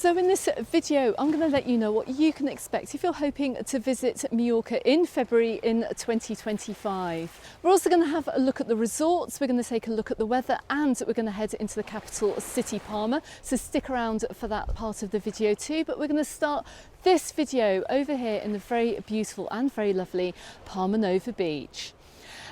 So in this video, I'm going to let you know what you can expect if you're hoping to visit Mallorca in February in 2025. We're also going to have a look at the resorts, we're going to take a look at the weather, and we're going to head into the capital city, Palma. So stick around for that part of the video too, but we're going to start this video over here in the very beautiful and very lovely Palma Nova Beach.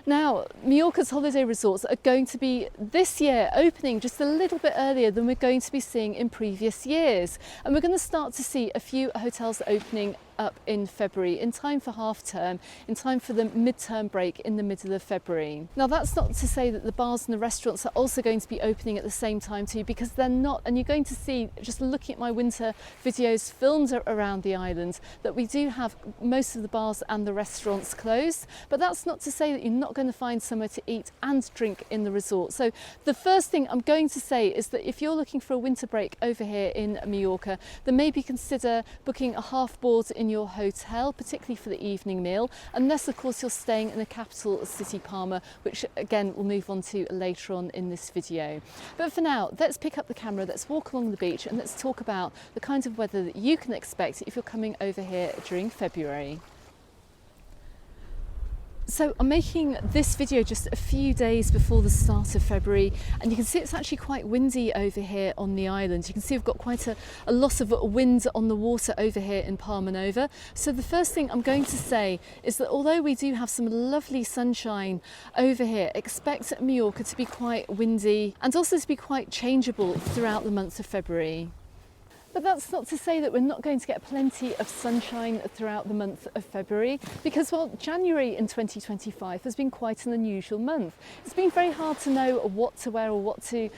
Now, Mallorca's holiday resorts are going to be this year opening just a little bit earlier than we're going to be seeing in previous years. And we're going to start to see a few hotels opening up in February, in time for half term, in time for the mid-term break in the middle of February. Now, that's not to say that the bars and the restaurants are also going to be opening at the same time too, because they're not. And you're going to see, just looking at my winter videos filmed around the island, that we do have most of the bars and the restaurants closed. But that's not to say that you're not going to find somewhere to eat and drink in the resort. So the first thing I'm going to say is that if you're looking for a winter break over here in Mallorca, then maybe consider booking a half board in your hotel, particularly for the evening meal, unless of course you're staying in the capital city, Palma, which again we'll move on to later on in this video. But for now, let's pick up the camera, let's walk along the beach, and let's talk about the kinds of weather that you can expect if you're coming over here during February. So I'm making this video just a few days before the start of February, and you can see it's actually quite windy over here on the island. You can see we've got quite a lot of wind on the water over here in Palma Nova. So the first thing I'm going to say is that although we do have some lovely sunshine over here, expect Mallorca to be quite windy and also to be quite changeable throughout the month of February. But that's not to say that we're not going to get plenty of sunshine throughout the month of February, because, well, January in 2025 has been quite an unusual month. It's been very hard to know what to wear or what to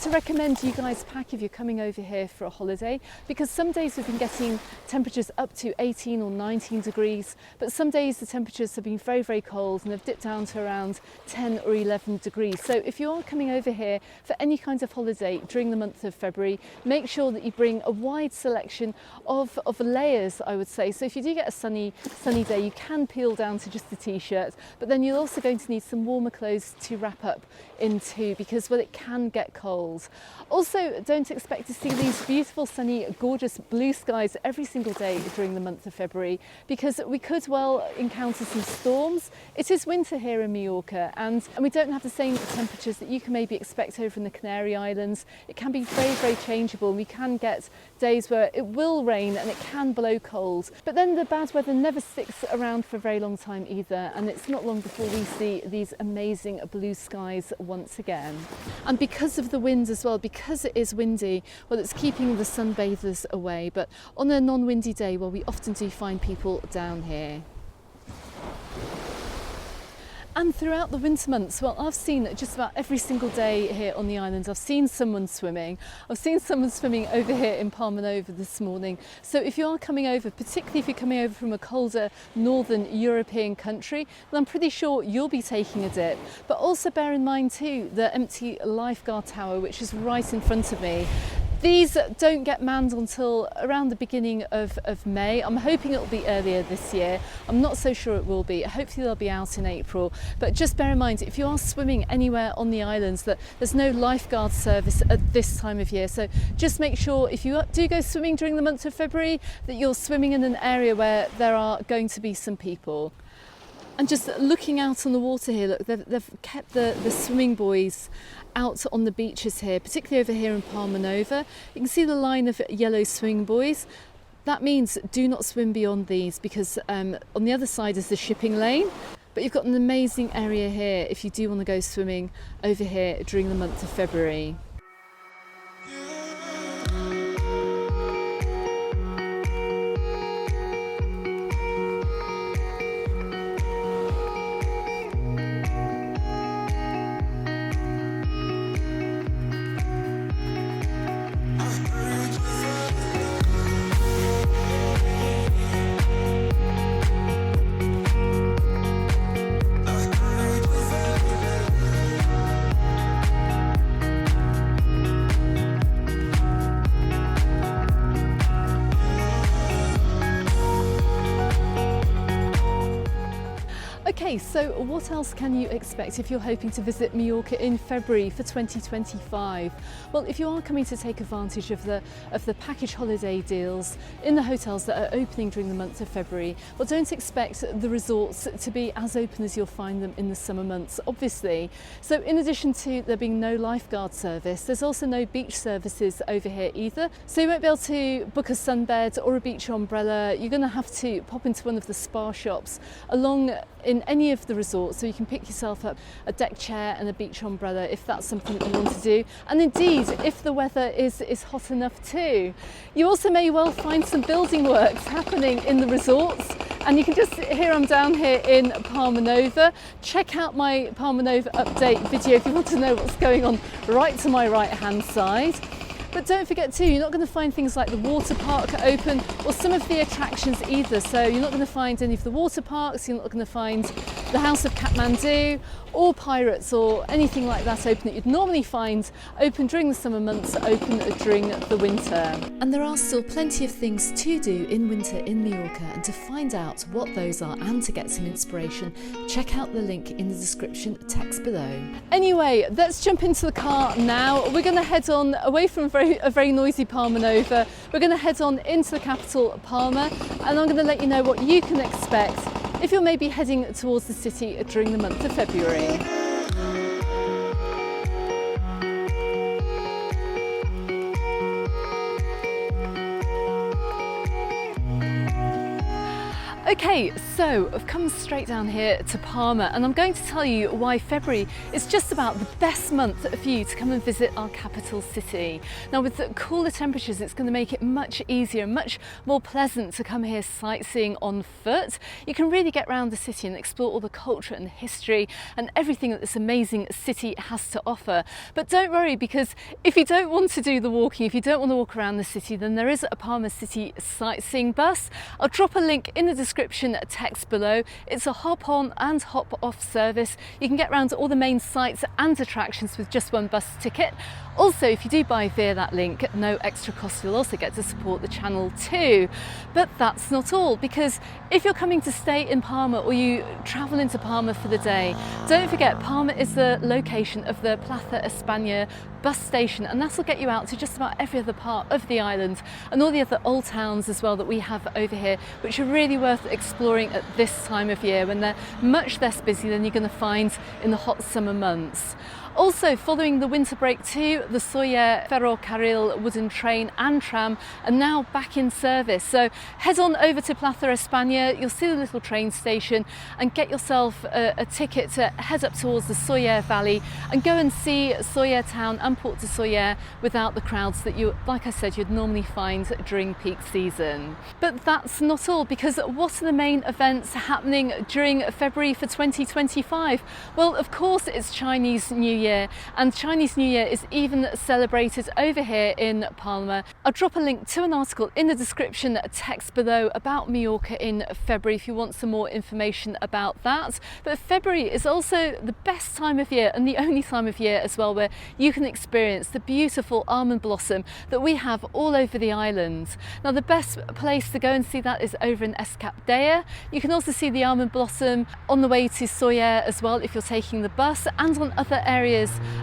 recommend you guys pack if you're coming over here for a holiday, because some days we've been getting temperatures up to 18 or 19 degrees, but some days the temperatures have been very, very cold and have dipped down to around 10 or 11 degrees. So if you are coming over here for any kind of holiday during the month of February, make sure that you bring a wide selection of layers, I would say. So if you do get a sunny day, you can peel down to just a t-shirt, but then you're also going to need some warmer clothes to wrap up into, because, well, it can get cold. Also, don't expect to see these beautiful, sunny, gorgeous blue skies every single day during the month of February, because we could well encounter some storms. It is winter here in Mallorca, and we don't have the same temperatures that you can maybe expect over in the Canary Islands. It can be very, very changeable. We can get days where it will rain and it can blow cold, but then the bad weather never sticks around for a very long time either, and it's not long before we see these amazing blue skies once again. And because of the wind as well, because it is windy, well, it's keeping the sunbathers away, but on a non-windy day, well, we often do find people down here. And throughout the winter months, well, I've seen just about every single day here on the island, I've seen someone swimming. I've seen someone swimming over here in Palma Nova this morning. So if you are coming over, particularly if you're coming over from a colder northern European country, then I'm pretty sure you'll be taking a dip. But also bear in mind too, the empty lifeguard tower, which is right in front of me. These don't get manned until around the beginning of May. I'm hoping it'll be earlier this year. I'm not so sure it will be. Hopefully they'll be out in April. But just bear in mind, if you are swimming anywhere on the islands, that there's no lifeguard service at this time of year. So just make sure if you do go swimming during the month of February, that you're swimming in an area where there are going to be some people. And just looking out on the water here, look, they've kept the swimming buoys out on the beaches here, particularly over here in Palma Nova. You can see the line of yellow swimming buoys. That means do not swim beyond these, because on the other side is the shipping lane. But you've got an amazing area here if you do want to go swimming over here during the month of February. Okay, so what else can you expect if you're hoping to visit Mallorca in February for 2025? Well, if you are coming to take advantage of the package holiday deals in the hotels that are opening during the month of February, well, don't expect the resorts to be as open as you'll find them in the summer months, obviously. So in addition to there being no lifeguard service, there's also no beach services over here either. So you won't be able to book a sunbed or a beach umbrella. You're going to have to pop into one of the spa shops along in any of the resorts, so you can pick yourself up a deck chair and a beach umbrella if that's something that you want to do, and indeed if the weather is hot enough too. You also may well find some building works happening in the resorts, and you can just hear I'm down here in Palma Nova. Check out my Palma Nova update video if you want to know what's going on right to my right hand side. But don't forget too, you're not going to find things like the water park open or some of the attractions either. So you're not going to find any of the water parks, you're not going to find the House of Kathmandu or Pirates or anything like that open that you'd normally find open during the summer months, open during the winter. And there are still plenty of things to do in winter in Mallorca, and to find out what those are and to get some inspiration, check out the link in the description text below. Anyway, let's jump into the car now. We're going to head on away from a very noisy Palma Nova. We're going to head on into the capital, Palma, and I'm going to let you know what you can expect if you're maybe heading towards the city during the month of February. Okay, so I've come straight down here to Palma, and I'm going to tell you why February is just about the best month for you to come and visit our capital city. Now, with the cooler temperatures, it's going to make it much easier, much more pleasant to come here sightseeing on foot. You can really get around the city and explore all the culture and history and everything that this amazing city has to offer. But don't worry, because if you don't want to do the walking, if you don't want to walk around the city, then there is a Palma CitySightseeing bus. I'll drop a link in the description text below. It's a hop on and hop off service. You can get around to all the main sites and attractions with just one bus ticket. Also, if you do buy via that link, no extra cost, you'll also get to support the channel too. But that's not all, because if you're coming to stay in Palma or you travel into Palma for the day, don't forget Palma is the location of the Plaza España bus station, and that'll get you out to just about every other part of the island and all the other old towns as well that we have over here, which are really worth exploring at this time of year when they're much less busy than you're going to find in the hot summer months. Also, following the winter break too, the Soller Ferrocarril wooden train and tram are now back in service. So head on over to Plaza España, you'll see the little train station, and get yourself a ticket to head up towards the Soller Valley and go and see Soller town and Puerto Soller without the crowds that you, like I said, you'd normally find during peak season. But that's not all, because what are the main events happening during February for 2025? Well, of course, it's Chinese New Year, and Chinese New Year is even celebrated over here in Palma. I'll drop a link to an article in the description text below about Mallorca in February if you want some more information about that. But February is also the best time of year, and the only time of year as well, where you can experience the beautiful almond blossom that we have all over the island. Now, the best place to go and see that is over in Escapdea. You can also see the almond blossom on the way to Soller as well if you're taking the bus, and on other areas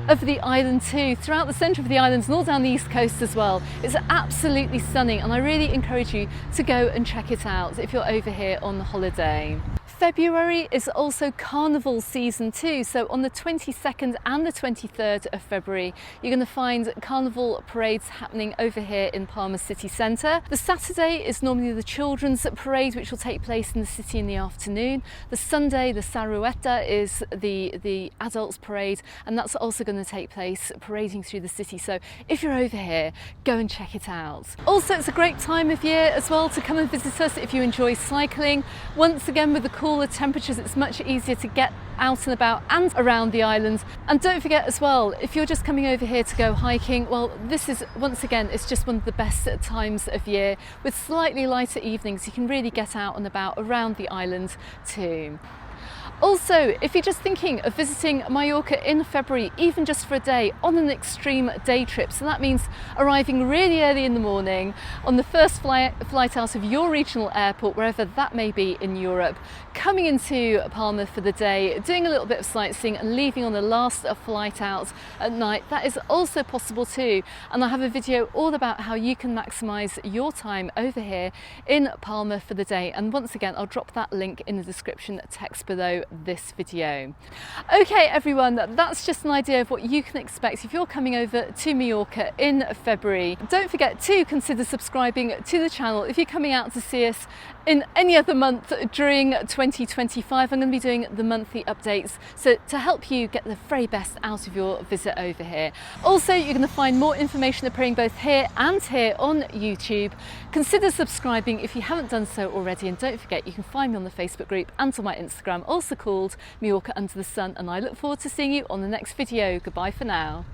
of the island too, throughout the centre of the island and all down the east coast as well. It's absolutely stunning, and I really encourage you to go and check it out if you're over here on holiday. February is also Carnival season too, so on the 22nd and the 23rd of February you're going to find Carnival parades happening over here in Palma city centre. The Saturday is normally the children's parade, which will take place in the city in the afternoon. The Sunday, the Sarueta, is the adults parade, and that's also going to take place parading through the city, so if you're over here, go and check it out. Also, it's a great time of year as well to come and visit us if you enjoy cycling. Once again, with the cooler temperatures, it's much easier to get out and about and around the island. And don't forget as well, if you're just coming over here to go hiking, well, this is, once again, it's just one of the best times of year. With slightly lighter evenings, you can really get out and about around the island too. Also, if you're just thinking of visiting Mallorca in February, even just for a day on an extreme day trip, so that means arriving really early in the morning on the first flight out of your regional airport, wherever that may be in Europe, coming into Palma for the day, doing a little bit of sightseeing and leaving on the last flight out at night, that is also possible too. And I have a video all about how you can maximise your time over here in Palma for the day. And once again, I'll drop that link in the description text below this video. Okay everyone, that's just an idea of what you can expect if you're coming over to Mallorca in February. Don't forget to consider subscribing to the channel if you're coming out to see us in any other month during 2025. I'm going to be doing the monthly updates, so to help you get the very best out of your visit over here. Also, you're going to find more information appearing both here and here on YouTube. Consider subscribing if you haven't done so already, and don't forget you can find me on the Facebook group and on my Instagram, also called Mallorca Under the Sun, and I look forward to seeing you on the next video. Goodbye for now.